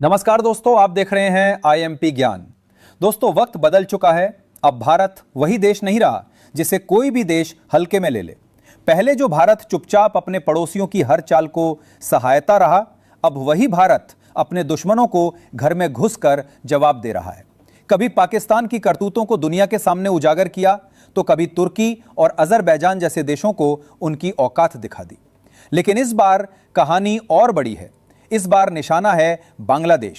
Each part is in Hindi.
नमस्कार दोस्तों, आप देख रहे हैं आईएमपी ज्ञान। दोस्तों, वक्त बदल चुका है। अब भारत वही देश नहीं रहा जिसे कोई भी देश हल्के में ले ले। पहले जो भारत चुपचाप अपने पड़ोसियों की हर चाल को सहायता रहा, अब वही भारत अपने दुश्मनों को घर में घुसकर जवाब दे रहा है। कभी पाकिस्तान की करतूतों को दुनिया के सामने उजागर किया, तो कभी तुर्की और अजरबैजान जैसे देशों को उनकी औकात दिखा दी। लेकिन इस बार कहानी और बड़ी है। इस बार निशाना है बांग्लादेश।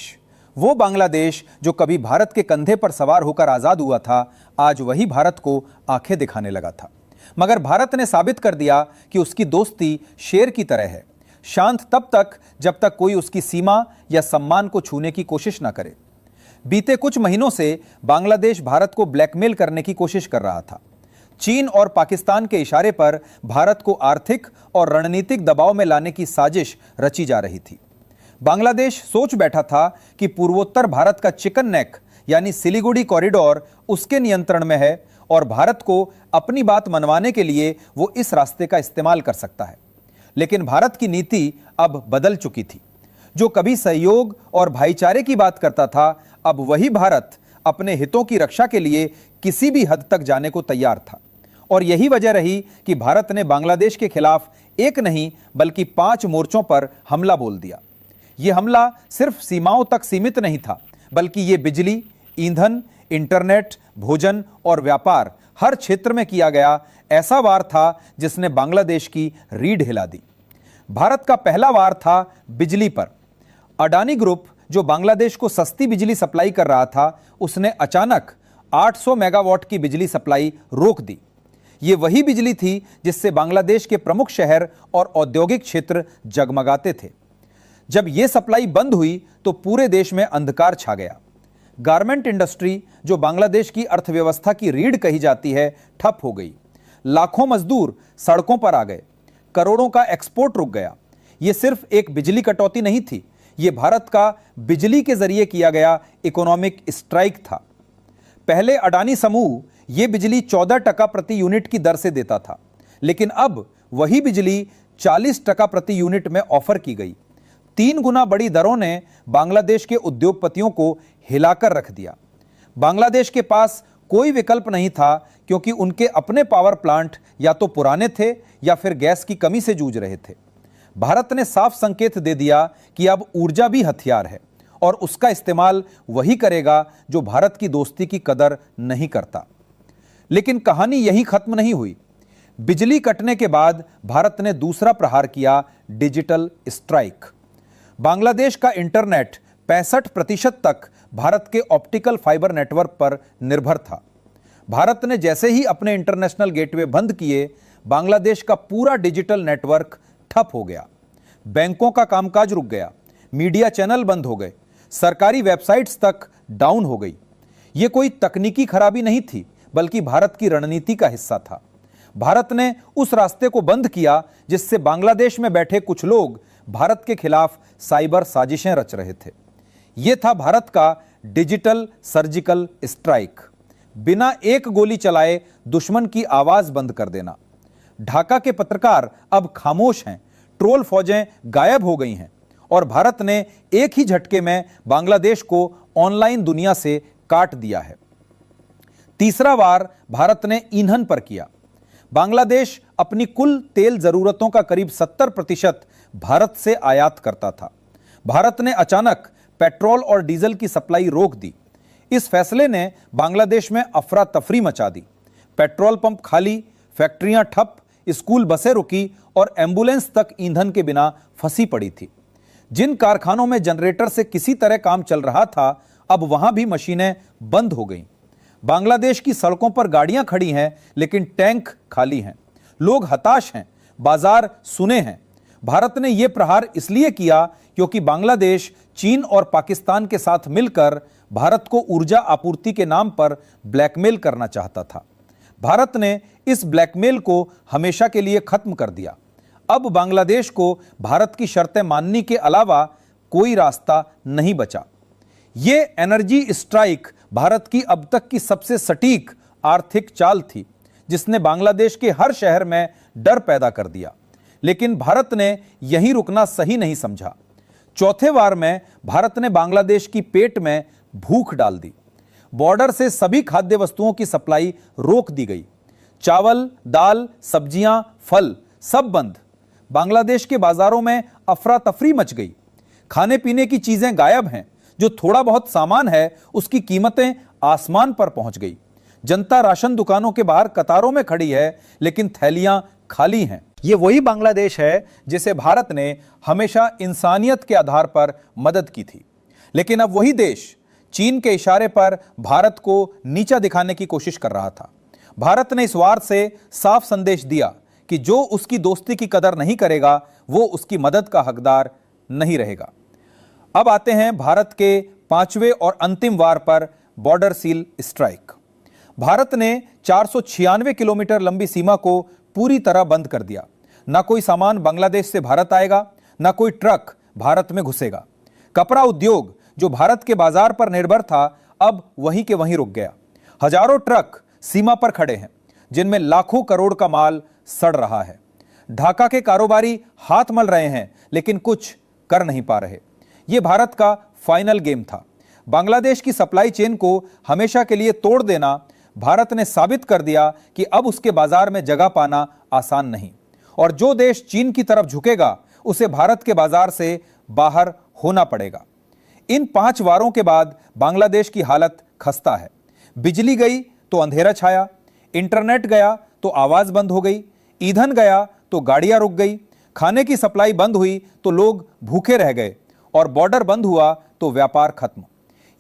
वो बांग्लादेश जो कभी भारत के कंधे पर सवार होकर आजाद हुआ था, आज वही भारत को आंखें दिखाने लगा था। मगर भारत ने साबित कर दिया कि उसकी दोस्ती शेर की तरह है, शांत तब तक जब तक कोई उसकी सीमा या सम्मान को छूने की कोशिश ना करे। बीते कुछ महीनों से बांग्लादेश भारत को ब्लैकमेल करने की कोशिश कर रहा था। चीन और पाकिस्तान के इशारे पर भारत को आर्थिक और रणनीतिक दबाव में लाने की साजिश रची जा रही थी। बांग्लादेश सोच बैठा था कि पूर्वोत्तर भारत का चिकन नेक यानी सिलीगुड़ी कॉरिडोर उसके नियंत्रण में है और भारत को अपनी बात मनवाने के लिए वो इस रास्ते का इस्तेमाल कर सकता है। लेकिन भारत की नीति अब बदल चुकी थी। जो कभी सहयोग और भाईचारे की बात करता था, अब वही भारत अपने हितों की रक्षा के लिए किसी भी हद तक जाने को तैयार था। और यही वजह रही कि भारत ने बांग्लादेश के खिलाफ एक नहीं बल्कि 5 मोर्चों पर हमला बोल दिया। यह हमला सिर्फ सीमाओं तक सीमित नहीं था, बल्कि यह बिजली, ईंधन, इंटरनेट, भोजन और व्यापार हर क्षेत्र में किया गया ऐसा वार था जिसने बांग्लादेश की रीढ़ हिला दी। भारत का पहला वार था बिजली पर। अडानी ग्रुप, जो बांग्लादेश को सस्ती बिजली सप्लाई कर रहा था, उसने अचानक 800 मेगावाट की बिजली सप्लाई रोक दी। यह वही बिजली थी जिससे बांग्लादेश के प्रमुख शहर और औद्योगिक क्षेत्र जगमगाते थे। जब यह सप्लाई बंद हुई तो पूरे देश में अंधकार छा गया। गारमेंट इंडस्ट्री, जो बांग्लादेश की अर्थव्यवस्था की रीढ़ कही जाती है, ठप हो गई। लाखों मजदूर सड़कों पर आ गए। करोड़ों का एक्सपोर्ट रुक गया। यह सिर्फ एक बिजली कटौती नहीं थी, यह भारत का बिजली के जरिए किया गया इकोनॉमिक स्ट्राइक था। पहले अडानी समूह यह बिजली 14% प्रति यूनिट की दर से देता था, लेकिन अब वही बिजली 40% प्रति यूनिट में ऑफर की गई। 3 गुना बड़ी दरों ने बांग्लादेश के उद्योगपतियों को हिलाकर रख दिया। बांग्लादेश के पास कोई विकल्प नहीं था, क्योंकि उनके अपने पावर प्लांट या तो पुराने थे या फिर गैस की कमी से जूझ रहे थे। भारत ने साफ संकेत दे दिया कि अब ऊर्जा भी हथियार है और उसका इस्तेमाल वही करेगा जो भारत की दोस्ती की कदर नहीं करता। लेकिन कहानी यहीं खत्म नहीं हुई। बिजली कटने के बाद भारत ने दूसरा प्रहार किया, डिजिटल स्ट्राइक। बांग्लादेश का इंटरनेट 65% तक भारत के ऑप्टिकल फाइबर नेटवर्क पर निर्भर था। भारत ने जैसे ही अपने इंटरनेशनल गेटवे बंद किए, बांग्लादेश का पूरा डिजिटल नेटवर्क ठप हो गया। बैंकों का कामकाज रुक गया, मीडिया चैनल बंद हो गए, सरकारी वेबसाइट्स तक डाउन हो गई। यह कोई तकनीकी खराबी नहीं थी, बल्कि भारत की रणनीति का हिस्सा था। भारत ने उस रास्ते को बंद किया जिससे बांग्लादेश में बैठे कुछ लोग भारत के खिलाफ साइबर साजिशें रच रहे थे। यह था भारत का डिजिटल सर्जिकल स्ट्राइक। बिना एक गोली चलाए दुश्मन की आवाज बंद कर देना। ढाका के पत्रकार अब खामोश हैं, ट्रोल फौजें गायब हो गई हैं और भारत ने एक ही झटके में बांग्लादेश को ऑनलाइन दुनिया से काट दिया है। तीसरा वार भारत ने ईंधन पर किया। बांग्लादेश अपनी कुल तेल जरूरतों का करीब 70% भारत से आयात करता था। भारत ने अचानक पेट्रोल और डीजल की सप्लाई रोक दी। इस फैसले ने बांग्लादेश में अफरा तफरी मचा दी। पेट्रोल पंप खाली, फैक्ट्रियां ठप, स्कूल बसें रुकी और एम्बुलेंस तक ईंधन के बिना फंसी पड़ी थी। जिन कारखानों में जनरेटर से किसी तरह काम चल रहा था, अब वहां भी मशीनें बंद हो गईं। बांग्लादेश की सड़कों पर गाड़ियां खड़ी हैं, लेकिन टैंक खाली हैं। लोग हताश हैं, बाजार सुने हैं। भारत ने यह प्रहार इसलिए किया क्योंकि बांग्लादेश चीन और पाकिस्तान के साथ मिलकर भारत को ऊर्जा आपूर्ति के नाम पर ब्लैकमेल करना चाहता था। भारत ने इस ब्लैकमेल को हमेशा के लिए खत्म कर दिया। अब बांग्लादेश को भारत की शर्तें मानने के अलावा कोई रास्ता नहीं बचा। यह एनर्जी स्ट्राइक भारत की अब तक की सबसे सटीक आर्थिक चाल थी, जिसने बांग्लादेश के हर शहर में डर पैदा कर दिया। लेकिन भारत ने यहीं रुकना सही नहीं समझा। चौथे वार में भारत ने बांग्लादेश की पेट में भूख डाल दी। बॉर्डर से सभी खाद्य वस्तुओं की सप्लाई रोक दी गई। चावल, दाल, सब्जियां, फल सब बंद। बांग्लादेश के बाजारों में अफरा तफरी मच गई। खाने पीने की चीजें गायब हैं। जो थोड़ा बहुत सामान है उसकी कीमतें आसमान पर पहुंच गई। जनता राशन दुकानों के बाहर कतारों में खड़ी है, लेकिन थैलियां खाली हैं। ये वही बांग्लादेश है जिसे भारत ने हमेशा इंसानियत के आधार पर मदद की थी। लेकिन अब वही देश चीन के इशारे पर भारत को नीचा दिखाने की कोशिश कर रहा था। भारत ने इस वार से साफ संदेश दिया कि जो उसकी दोस्ती की कदर नहीं करेगा वो उसकी मदद का हकदार नहीं रहेगा। अब आते हैं भारत के 5वें और अंतिम वार पर, बॉर्डर सील स्ट्राइक। भारत ने 496 किलोमीटर लंबी सीमा को पूरी तरह बंद कर दिया। ना कोई सामान बांग्लादेश से भारत आएगा, ना कोई ट्रक भारत में घुसेगा। कपड़ा उद्योग जो भारत के बाजार पर निर्भर था, अब वहीं के वहीं रुक गया। हजारों ट्रक सीमा पर खड़े हैं, जिनमें लाखों करोड़ का माल सड़ रहा है। ढाका के कारोबारी हाथ मल रहे हैं, लेकिन कुछ कर नहीं पा रहे। यह भारत का फाइनल गेम था। बांग्लादेश की सप्लाई चेन को हमेशा के लिए तोड़ देना। भारत ने साबित कर दिया कि अब उसके बाजार में जगह पाना आसान नहीं, और जो देश चीन की तरफ झुकेगा उसे भारत के बाजार से बाहर होना पड़ेगा। इन 5 वारों के बाद बांग्लादेश की हालत खस्ता है। बिजली गई तो अंधेरा छाया, इंटरनेट गया तो आवाज बंद हो गई, ईंधन गया तो गाड़ियां रुक गई, खाने की सप्लाई बंद हुई तो लोग भूखे रह गए, और बॉर्डर बंद हुआ तो व्यापार खत्म।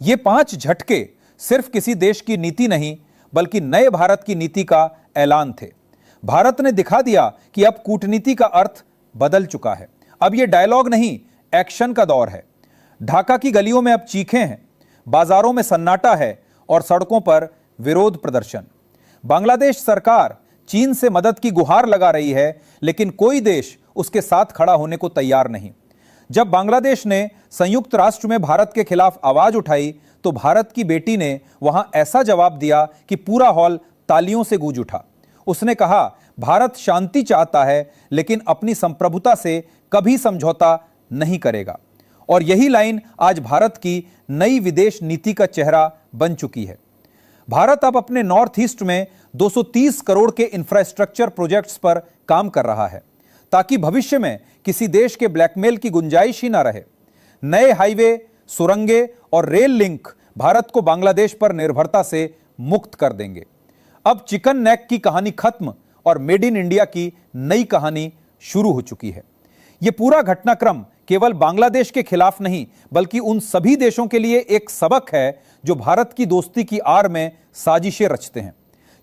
ये 5 झटके सिर्फ किसी देश की नीति नहीं, बल्कि नए भारत की नीति का ऐलान थे। भारत ने दिखा दिया कि अब कूटनीति का अर्थ बदल चुका है। अब यह डायलॉग नहीं, एक्शन का दौर है। ढाका की गलियों में अब चीखें हैं, बाजारों में सन्नाटा है और सड़कों पर विरोध प्रदर्शन। बांग्लादेश सरकार चीन से मदद की गुहार लगा रही है, लेकिन कोई देश उसके साथ खड़ा होने को तैयार नहीं। जब बांग्लादेश ने संयुक्त राष्ट्र में भारत के खिलाफ आवाज उठाई, तो भारत की बेटी ने वहां ऐसा जवाब दिया कि पूरा हॉल तालियों से गूंज उठा। उसने कहा, भारत शांति चाहता है, लेकिन अपनी संप्रभुता से कभी समझौता नहीं करेगा। और यही लाइन आज भारत की नई विदेश नीति का चेहरा बन चुकी है। भारत अब अपने नॉर्थ ईस्ट में 230 करोड़ के इंफ्रास्ट्रक्चर प्रोजेक्ट्स पर काम कर रहा है, ताकि भविष्य में किसी देश के ब्लैकमेल की गुंजाइश ही ना रहे। नए हाईवे, सुरंगें और रेल लिंक भारत को बांग्लादेश पर निर्भरता से मुक्त कर देंगे। अब चिकन नेक की कहानी खत्म और मेड इन इंडिया की नई कहानी शुरू हो चुकी है। यह पूरा घटनाक्रम केवल बांग्लादेश के खिलाफ नहीं, बल्कि उन सभी देशों के लिए एक सबक है जो भारत की दोस्ती की आड़ में साजिशें रचते हैं,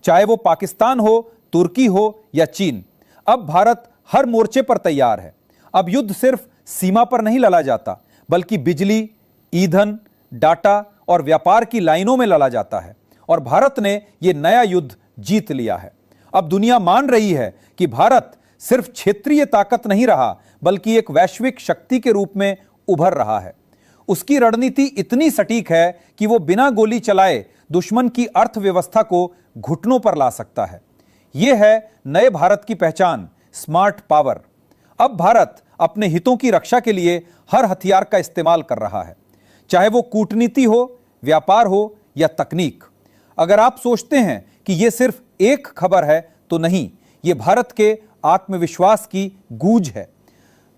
चाहे वो पाकिस्तान हो, तुर्की हो या चीन। अब भारत हर मोर्चे पर तैयार है। अब युद्ध सिर्फ सीमा पर नहीं लड़ा जाता, बल्कि बिजली, ईंधन, डाटा और व्यापार की लाइनों में लड़ा जाता है। और भारत ने यह नया युद्ध जीत लिया है। अब दुनिया मान रही है कि भारत सिर्फ क्षेत्रीय ताकत नहीं रहा, बल्कि एक वैश्विक शक्ति के रूप में उभर रहा है। उसकी रणनीति इतनी सटीक है कि वो बिना गोली चलाए दुश्मन की अर्थव्यवस्था को घुटनों पर ला सकता है। यह है नए भारत की पहचान, स्मार्ट पावर। अब भारत अपने हितों की रक्षा के लिए हर हथियार का इस्तेमाल कर रहा है, चाहे वो कूटनीति हो, व्यापार हो या तकनीक। अगर आप सोचते हैं कि यह सिर्फ एक खबर है, तो नहीं, यह भारत के आत्मविश्वास की गूंज है।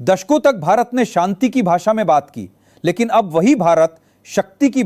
दशकों तक भारत ने शांति की भाषा में बात की, लेकिन अब वही भारत शक्ति की